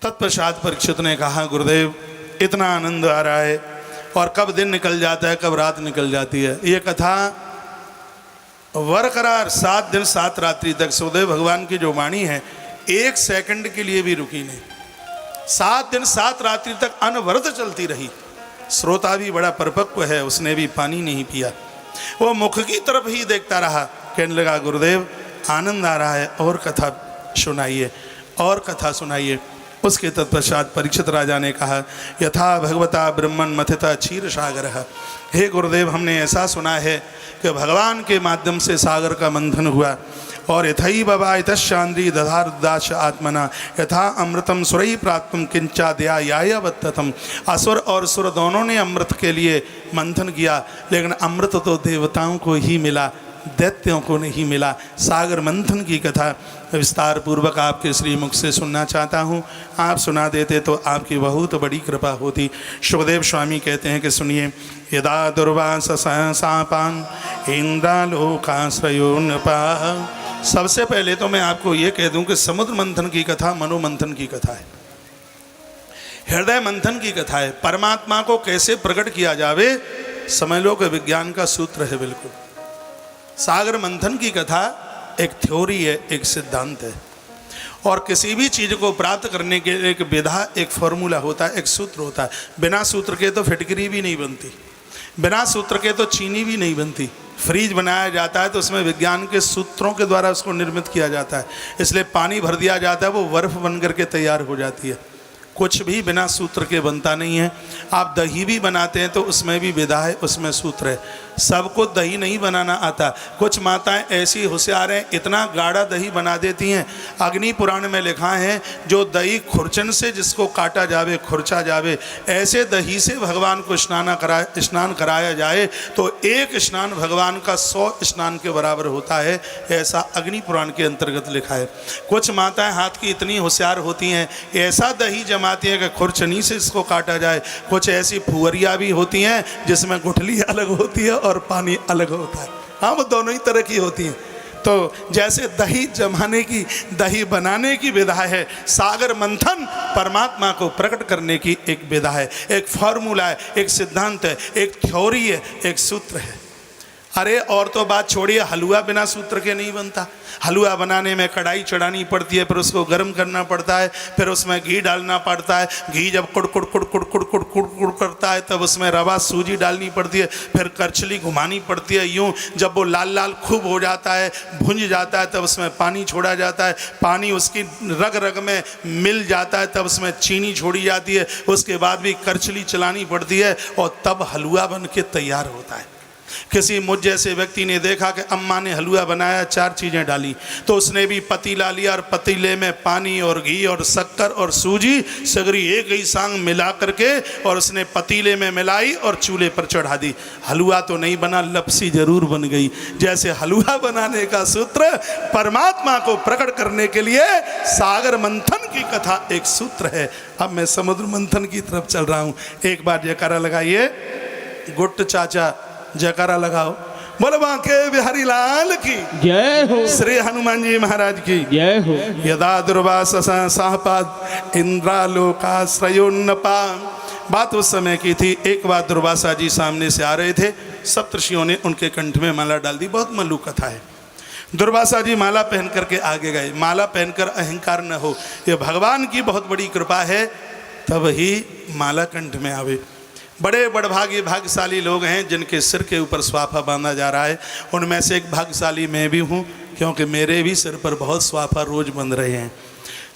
तत्पश्चात परीक्षित ने कहा, गुरुदेव इतना आनंद आ रहा है और कब दिन निकल जाता है, कब रात निकल जाती है। ये कथा बरकरार 7 दिन 7 रात्रि तक सुखदेव भगवान की जो वाणी है 1 सेकंड के लिए भी रुकी नहीं। 7 दिन 7 रात्रि तक अनवरत चलती रही। श्रोता भी बड़ा परिपक्व है, उसने भी पानी नहीं पिया, वो मुख की तरफ ही देखता रहा। कहने लगा, गुरुदेव आनंद आ रहा है, और कथा सुनाइए, और कथा सुनाइए। उसके तत्पश्चात परीक्षित राजा ने कहा, यथा भगवता ब्रह्मन मथिता क्षीर सागर। हे गुरुदेव, हमने ऐसा सुना है कि भगवान के माध्यम से सागर का मंथन हुआ, और यथई बाबा यतशांद्री दधारुदाश आत्मना यथा अमृतम सुरई प्राप्तम किंचाद्या यायावत्तम। असुर और सुर दोनों ने अमृत के लिए मंथन किया, लेकिन अमृत तो देवताओं को ही मिला, दैत्यों को नहीं मिला। सागर मंथन की कथा विस्तार पूर्वक आपके श्रीमुख से सुनना चाहता हूँ। आप सुना देते तो आपकी बहुत बड़ी कृपा होती। सुखदेव स्वामी कहते हैं कि सुनिए, यदा दुर्वास सापान इंद्रालोकाश्रयो नृपा। सबसे पहले तो मैं आपको ये कह दूं कि समुद्र मंथन की कथा मनोमंथन की कथा है, हृदय मंथन की कथा है। परमात्मा को कैसे प्रकट किया जावे, समझ लो कि विज्ञान का सूत्र है बिल्कुल। सागर मंथन की कथा एक थ्योरी है, एक सिद्धांत है, और किसी भी चीज़ को प्राप्त करने के एक विधा, एक फॉर्मूला होता है, एक सूत्र होता है। बिना सूत्र के तो फिटकरी भी नहीं बनती, बिना सूत्र के तो चीनी भी नहीं बनती। फ्रिज बनाया जाता है तो उसमें विज्ञान के सूत्रों के द्वारा उसको निर्मित किया जाता है, इसलिए पानी भर दिया जाता है, वो बर्फ बन करके तैयार हो जाती है। कुछ भी बिना सूत्र के बनता नहीं है। आप दही भी बनाते हैं तो उसमें भी विधा है, उसमें सूत्र है। सबको दही नहीं बनाना आता। कुछ माताएं ऐसी होशियार हैं, इतना गाढ़ा दही बना देती हैं। अग्नि पुराण में लिखा है, जो दही खुरचन से जिसको काटा जावे खुरचा जावे, ऐसे दही से भगवान को स्नान कराया जाए तो एक स्नान भगवान का 100 स्नान के बराबर होता है, ऐसा अग्नि पुराण के अंतर्गत लिखा है। कुछ माताएं हाथ की इतनी होशियार होती हैं, ऐसा दही जमाती है कि खुरचनी से इसको काटा जाए। कुछ ऐसी फुहरिया भी होती हैं जिसमें गुठली अलग होती है और पानी अलग होता है। हाँ, वो दोनों ही तरह की होती हैं। तो जैसे दही जमाने की, दही बनाने की विधा है, सागर मंथन परमात्मा को प्रकट करने की एक विधा है, एक फॉर्मूला है, एक सिद्धांत है, एक थ्योरी है, एक सूत्र है। अरे और तो बात छोड़िए, हलवा बिना सूत्र के नहीं बनता। हलवा बनाने में कढ़ाई चढ़ानी पड़ती है, फिर उसको गर्म करना पड़ता है, फिर उसमें घी डालना पड़ता है। घी जब कुड़ कुड़ कुड़ कुड़ कुड़ कुड़ कुड़ कुड़ करता है तब उसमें रवा सूजी डालनी पड़ती है, फिर करछली घुमानी पड़ती है यूँ। जब वो लाल लाल खूब हो जाता है, भुंज जाता है, तब उसमें पानी छोड़ा जाता है। पानी उसकी रग रग में मिल जाता है, तब उसमें चीनी छोड़ी जाती है। उसके बाद भी करछली चलानी पड़ती है और तब हलवा बन के तैयार होता है। किसी मुझ जैसे व्यक्ति ने देखा कि अम्मा ने हलवा बनाया, 4 चीज़ें डाली, तो उसने भी पतीला लिया और पतीले में पानी और घी और शक्कर और सूजी सगरी एक ही सांग मिला करके और उसने पतीले में मिलाई और चूल्हे पर चढ़ा दी। हलवा तो नहीं बना, लपसी जरूर बन गई। जैसे हलवा बनाने का सूत्र परमात्मा को प्रकट करने के लिए सागर मंथन की कथा एक सूत्र है। अब मैं समुद्र मंथन की तरफ चल रहा हूँ। एक बार जयकारा लगाइए, गुट्ट चाचा जयकारा लगाओ। बोलो बांके बिहारी लाल की जय हो, श्री हनुमान जी महाराज की जय हो। यदा दुर्वास साहपाद इंद्रालोकाश्रयोन्नपा। बात उस समय की थी, एक बार दुर्वासा जी सामने से आ रहे थे, सप्तर्षियों ने उनके कंठ में माला डाल दी। बहुत मल्लू कथा है। दुर्वासा जी माला पहन करके आगे गए। माला पहनकर अहंकार न हो, ये भगवान की बहुत बड़ी कृपा है, तब ही माला कंठ में आवे। बड़े बड़भागी भाग्यशाली लोग हैं जिनके सिर के ऊपर स्वाफा बांधा जा रहा है। उनमें से एक भाग्यशाली मैं भी हूँ, क्योंकि मेरे भी सिर पर बहुत स्वाफा रोज बंध रहे हैं।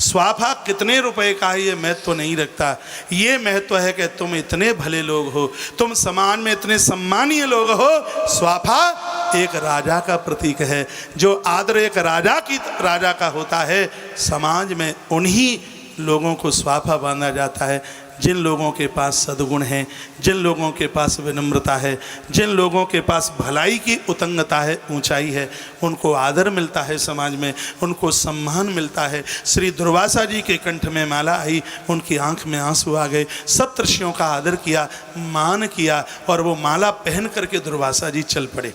स्वाफा कितने रुपए का है ये महत्व तो नहीं रखता, ये महत्व है कि तुम इतने भले लोग हो, तुम समाज में इतने सम्मानीय लोग हो। स्वाफा एक राजा का प्रतीक है। जो आदर एक राजा का होता है, समाज में उन्हीं लोगों को स्वाफा बांधा जाता है जिन लोगों के पास सद्गुण है, जिन लोगों के पास विनम्रता है, जिन लोगों के पास भलाई की उतंगता है, ऊंचाई है, उनको आदर मिलता है समाज में, उनको सम्मान मिलता है। श्री दुर्वासा जी के कंठ में माला आई, उनकी आंख में आंसू आ गए। सप्तर्षियों का आदर किया, मान किया और वो माला पहन करके दुर्वासा जी चल पड़े।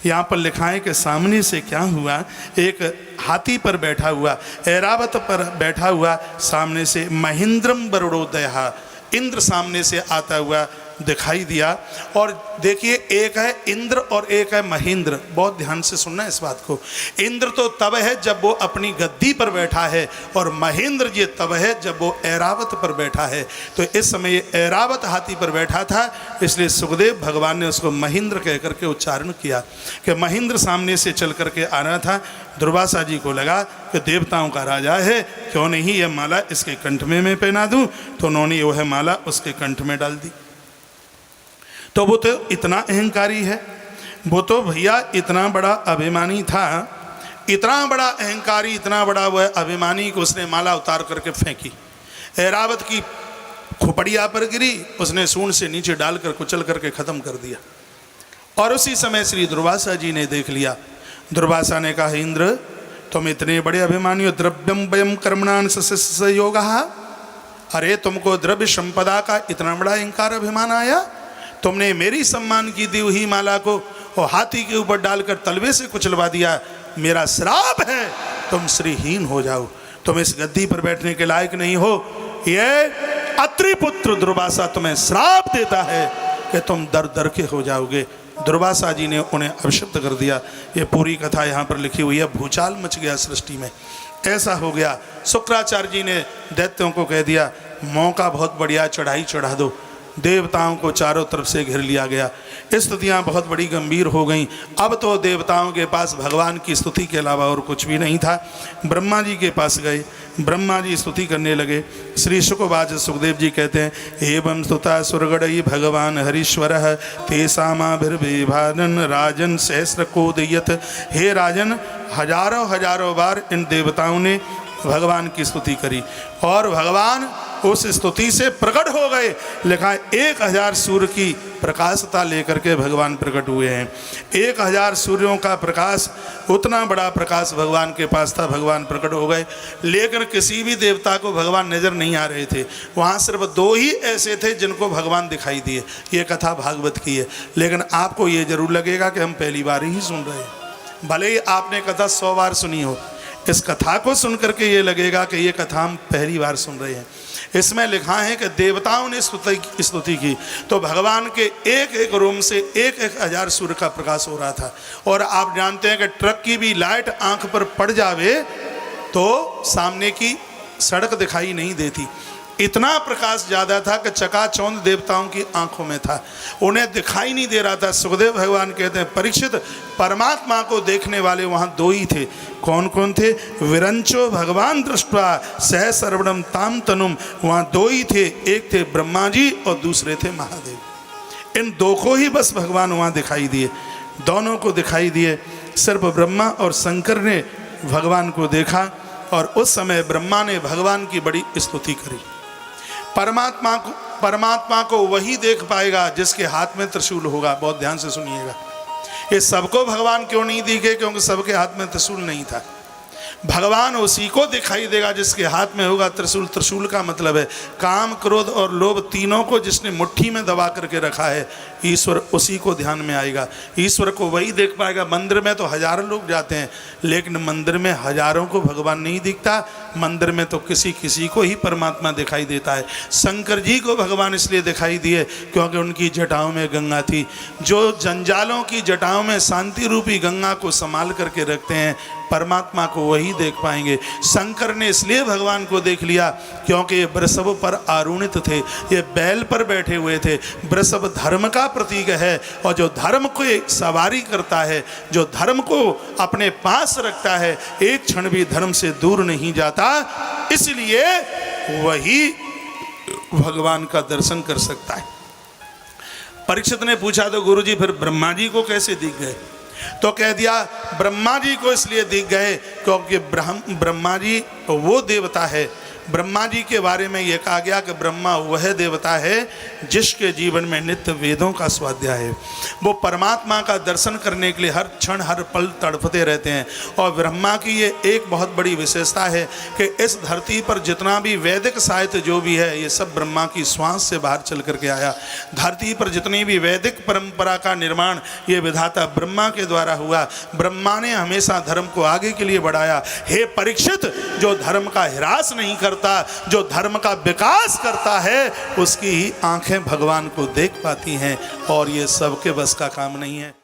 यहाँ पर लिखा है कि सामने से क्या हुआ, एक हाथी पर बैठा हुआ, ऐरावत पर बैठा हुआ, सामने से महेंद्रम वरुणोदय, इंद्र सामने से आता हुआ दिखाई दिया। और देखिए, एक है इंद्र और एक है महेंद्र। बहुत ध्यान से सुनना इस बात को। इंद्र तो तब है जब वो अपनी गद्दी पर बैठा है, और महेंद्र ये तब है जब वो ऐरावत पर बैठा है। तो इस समय ये ऐरावत हाथी पर बैठा था, इसलिए सुखदेव भगवान ने उसको महेंद्र कह करके उच्चारण किया कि महेंद्र सामने से चल करके आ रहा था। दुर्वासा जी को लगा कि देवताओं का राजा है, क्यों नहीं यह माला इसके कंठ में मैं पहना दूं। तो उन्होंने वह माला उसके कंठ में डाल दी। तो वो तो इतना अहंकारी है, वो तो भैया इतना बड़ा अभिमानी था, इतना बड़ा अहंकारी, इतना बड़ा वह अभिमानी कि उसने माला उतार करके फेंकी, ऐरावत की खोपड़िया पर गिरी, उसने सूंड से नीचे डालकर कुचल करके ख़त्म कर दिया। और उसी समय श्री दुर्वासा जी ने देख लिया। दुर्वासा ने कहा, इंद्र तुम इतने बड़े अभिमानी हो, द्रव्यम वयम कर्मणान संयोग, अरे तुमको द्रव्य संपदा का इतना बड़ा अहंकार अभिमान आया, तुमने मेरी सम्मान की दी हुई माला को और हाथी के ऊपर डालकर तलवे से कुचलवा दिया। मेरा श्राप है, तुम श्रीहीन हो जाओ, तुम इस गद्दी पर बैठने के लायक नहीं हो। ये अत्रिपुत्र दुर्वासा तुम्हें श्राप देता है कि तुम दर दर के हो जाओगे। दुर्वासा जी ने उन्हें अपशब्द कर दिया। ये पूरी कथा यहाँ पर लिखी हुई है। भूचाल मच गया सृष्टि में, ऐसा हो गया। शुक्राचार्य जी ने दैत्यों को कह दिया, मौका बहुत बढ़िया, चढ़ाई चढ़ा दो। देवताओं को चारों तरफ से घेर लिया गया। स्तुतियाँ बहुत बड़ी गंभीर हो गईं। अब तो देवताओं के पास भगवान की स्तुति के अलावा और कुछ भी नहीं था। ब्रह्मा जी के पास गए, ब्रह्मा जी स्तुति करने लगे। श्री शुकवाच सुखदेव जी कहते हैं, एवं स्तुता सुरगणई भगवान हरीश्वर तेसामाभिर्विभानन राजन सहस्र कोदयत। हे राजन, हजारों हजारों बार इन देवताओं ने भगवान की स्तुति करी और भगवान उस स्तुति से प्रकट हो गए। लिखा है 1000 सूर्य की प्रकाशता लेकर के भगवान प्रकट हुए हैं। 1000 सूर्यों का प्रकाश, उतना बड़ा प्रकाश भगवान के पास था। भगवान प्रकट हो गए, लेकिन किसी भी देवता को भगवान नजर नहीं आ रहे थे। वहाँ सिर्फ 2 ही ऐसे थे जिनको भगवान दिखाई दिए। ये कथा भागवत की है, लेकिन आपको ये जरूर लगेगा कि हम पहली बार ही सुन रहे हैं। भले ही आपने कथा 100 बार सुनी हो, इस कथा को सुन करके ये लगेगा कि ये कथा हम पहली बार सुन रहे हैं। इसमें लिखा है कि देवताओं ने स्तुति की तो भगवान के एक एक रोम से 1000 सूर्य का प्रकाश हो रहा था। और आप जानते हैं कि ट्रक की भी लाइट आंख पर पड़ जावे तो सामने की सड़क दिखाई नहीं देती। इतना प्रकाश ज़्यादा था कि चकाचौंध देवताओं की आंखों में था, उन्हें दिखाई नहीं दे रहा था। सुखदेव भगवान कहते हैं, परीक्षित, परमात्मा को देखने वाले वहाँ 2 ही थे। कौन कौन थे? विरंचो भगवान दृष्टवा सह सर्वणम ताम तनुम। वहाँ 2 ही थे, एक थे ब्रह्मा जी और दूसरे थे महादेव। इन 2 को ही बस भगवान वहाँ दिखाई दिए, दोनों को दिखाई दिए। सिर्फ ब्रह्मा और शंकर ने भगवान को देखा और उस समय ब्रह्मा ने भगवान की बड़ी स्तुति करी। परमात्मा को वही देख पाएगा जिसके हाथ में त्रिशूल होगा। बहुत ध्यान से सुनिएगा। ये सबको भगवान क्यों नहीं दिखे? क्योंकि सबके हाथ में त्रिशूल नहीं था। भगवान उसी को दिखाई देगा जिसके हाथ में होगा त्रिशूल। त्रिशूल का मतलब है काम, क्रोध और लोभ, तीनों को जिसने मुट्ठी में दबा करके रखा है, ईश्वर उसी को ध्यान में आएगा। ईश्वर को वही देख पाएगा। मंदिर में तो हजारों लोग जाते हैं, लेकिन मंदिर में हजारों को भगवान नहीं दिखता। मंदिर में तो किसी किसी को ही परमात्मा दिखाई देता है। शंकर जी को भगवान इसलिए दिखाई दिए क्योंकि उनकी जटाओं में गंगा थी। जो जंजालों की जटाओं में शांति रूपी गंगा को संभाल करके रखते हैं, परमात्मा को वही देख पाएंगे। शंकर ने इसलिए भगवान को देख लिया क्योंकि ये वृषभ पर आरूढ़ित थे, ये बैल पर बैठे हुए थे। वृषभ धर्म का प्रतीक है और जो धर्म को सवारी करता है, जो धर्म को अपने पास रखता है, एक क्षण भी धर्म से दूर नहीं जाता। इसलिए वही भगवान का दर्शन कर सकता है। परीक्षित ने पूछा तो गुरुजी फिर ब्रह्मा जी को कैसे दिख गए? तो कह दिया ब्रह्मा जी को इसलिए दिख गए क्योंकि ब्रह्मा जी वो देवता है ब्रह्मा जी के बारे में यह कहा गया कि ब्रह्मा वह देवता है जिसके जीवन में नित्य वेदों का स्वाध्याय है। वो परमात्मा का दर्शन करने के लिए हर क्षण हर पल तड़पते रहते हैं। और ब्रह्मा की ये एक बहुत बड़ी विशेषता है कि इस धरती पर जितना भी वैदिक साहित्य जो भी है ये सब ब्रह्मा की श्वास से बाहर चल करके आया। धरती पर जितनी भी वैदिक परंपरा का निर्माण ये विधाता ब्रह्मा के द्वारा हुआ। ब्रह्मा ने हमेशा धर्म को आगे के लिए बढ़ाया। हे परीक्षित, जो धर्म का ह्रास नहीं करता, जो धर्म का विकास करता है, उसकी ही आंखें भगवान को देख पाती हैं और ये सबके बस का काम नहीं है।